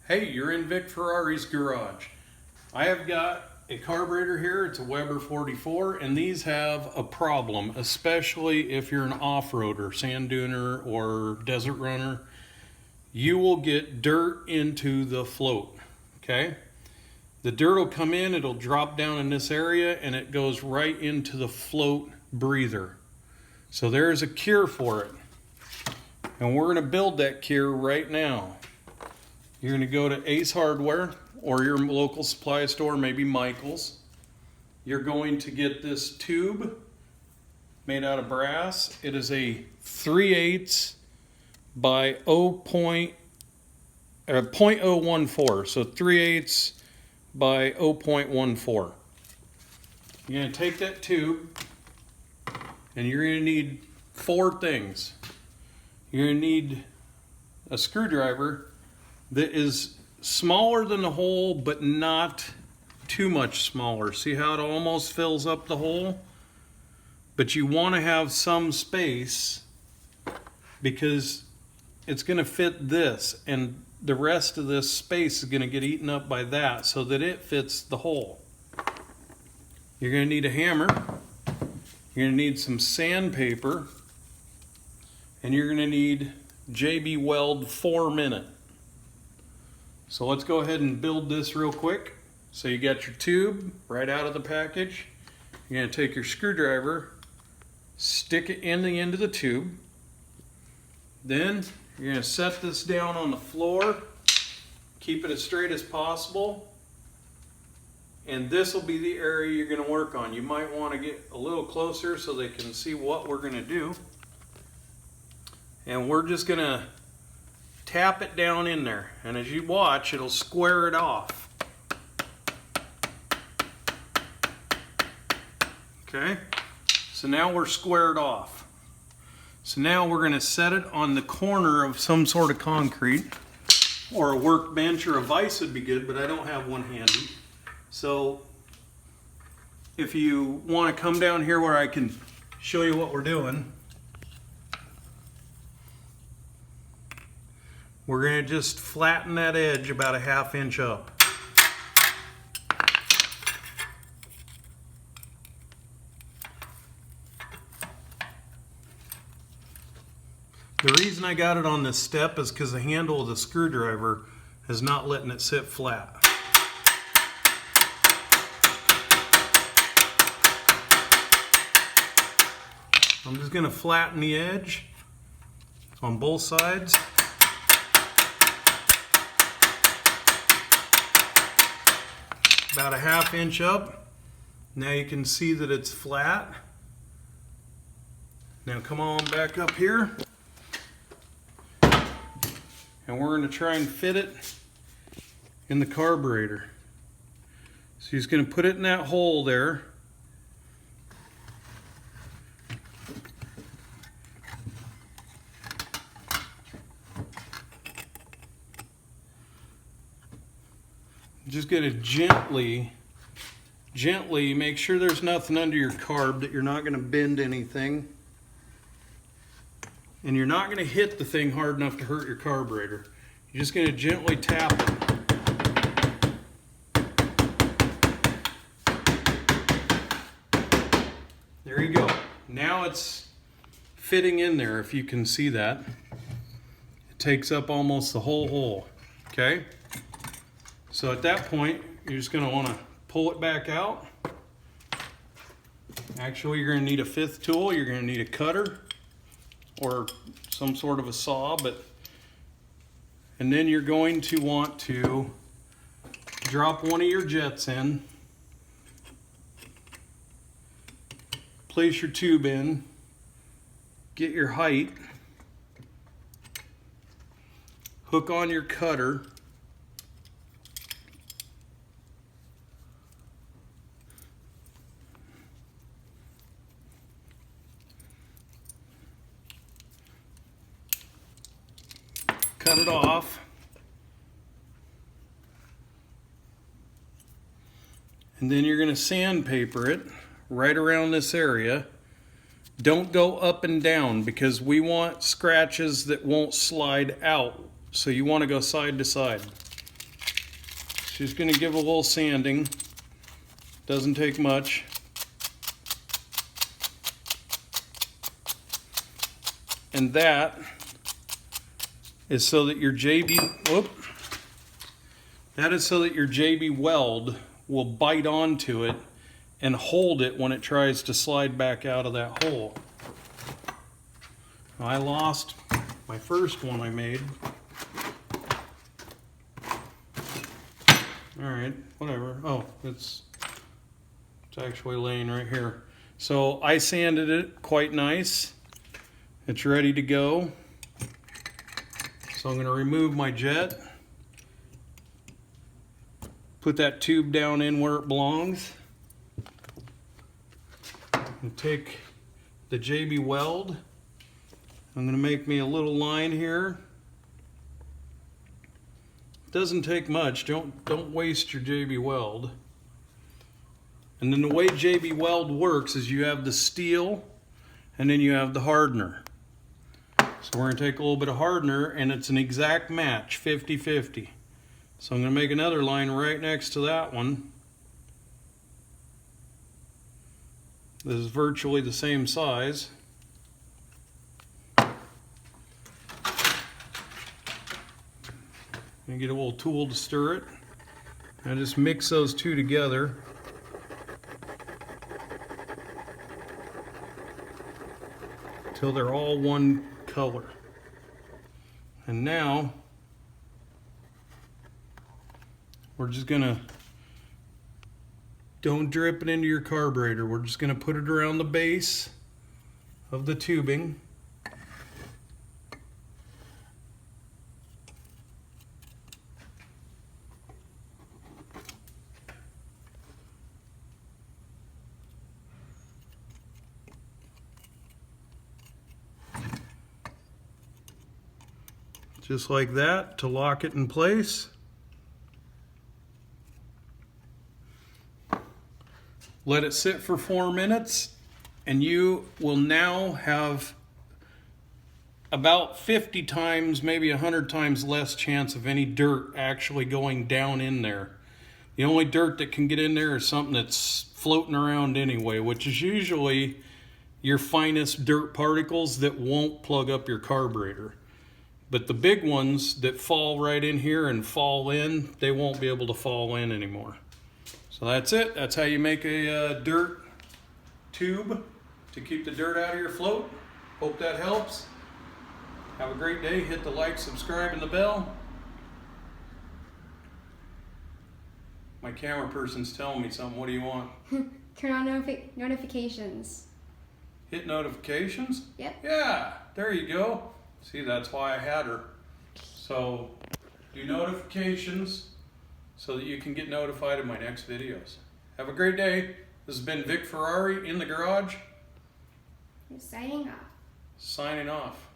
Hey, you're in Vic Ferrari's garage. I have got a carburetor here. It's a Weber 44, and these have a problem, especially if you're an off-roader, sand duner or desert runner. You will get dirt into the float, okay? The dirt will come in, it'll drop down in this area, and it goes right into the float breather. So there's a cure for it. And we're gonna build that cure right now. You're going to go to Ace Hardware or your local supply store, maybe Michael's. You're going to get this tube made out of brass. It is a 3/8 by 0.014, so 3/8 by 0.14. You're going to take that tube and you're going to need 4 things. You're going to need a screwdriver that is smaller than the hole, but not too much smaller. See how it almost fills up the hole? But you want to have some space because it's going to fit this, and the rest of this space is going to get eaten up by that so that it fits the hole. You're going to need a hammer. You're going to need some sandpaper, and you're going to need JB Weld 4-minute. So let's go ahead and build this real quick. So you got your tube right out of the package. You're going to take your screwdriver, stick it in the end of the tube. Then you're going to set this down on the floor. Keep it as straight as possible. And this will be the area you're going to work on. You might want to get a little closer so they can see what we're going to do. And we're just going to tap it down in there, and as you watch, it'll square it off. Okay, so now we're squared off. So now we're going to set it on the corner of some sort of concrete, or a workbench, or a vise would be good, but I don't have one handy. So if you want to come down here where I can show you what we're doing, we're going to just flatten that edge about a 1/2 inch up. The reason I got it on this step is because the handle of the screwdriver is not letting it sit flat. I'm just going to flatten the edge on both sides. About a 1/2 inch up. Now you can see that it's flat. Now come on back up here. And we're going to try and fit it in the carburetor. So he's going to put it in that hole there. Just going to gently make sure there's nothing under your carb, that you're not going to bend anything. And you're not going to hit the thing hard enough to hurt your carburetor. You're just going to gently tap it. There you go. Now it's fitting in there, if you can see that. It takes up almost the whole hole. Okay? So at that point, you're just going to want to pull it back out. Actually, you're going to need a 5th tool. You're going to need a cutter or some sort of a saw, and then you're going to want to drop one of your jets in, place your tube in, get your height, hook on your cutter, cut it off, and then you're going to sandpaper it right around this area. Don't go up and down because we want scratches that won't slide out, so you want to go side to side. Just going to give a little sanding. Doesn't take much. And that is so that your JB weld will bite onto it and hold it when it tries to slide back out of that hole. I lost my first one I made. Alright, whatever. Oh, it's actually laying right here. So I sanded it quite nice. It's ready to go. So I'm going to remove my jet. Put that tube down in where it belongs. And take the JB weld. I'm going to make me a little line here. Doesn't take much. Don't waste your JB weld. And then the way JB weld works is you have the steel and then you have the hardener. So we're going to take a little bit of hardener, and it's an exact match, 50-50. So I'm going to make another line right next to that one. This is virtually the same size. And get a little tool to stir it. And just mix those two together. Till they're all one color. And now we're just gonna, don't drip it into your carburetor. We're just gonna put it around the base of the tubing. Just like that to lock it in place. Let it sit for 4 minutes, and you will now have about 50 times, maybe 100 times less chance of any dirt actually going down in there. The only dirt that can get in there is something that's floating around anyway, which is usually your finest dirt particles that won't plug up your carburetor. But the big ones that fall right in here and fall in, they won't be able to fall in anymore. So that's it. That's how you make a dirt tube to keep the dirt out of your float. Hope that helps. Have a great day. Hit the like, subscribe, and the bell. My camera person's telling me something. What do you want? Turn on notifications. Hit notifications? Yep. Yeah, there you go. See, that's why I had her. So, do notifications so that you can get notified of my next videos. Have a great day. This has been Vic Ferrari in the garage. Signing off. Signing off.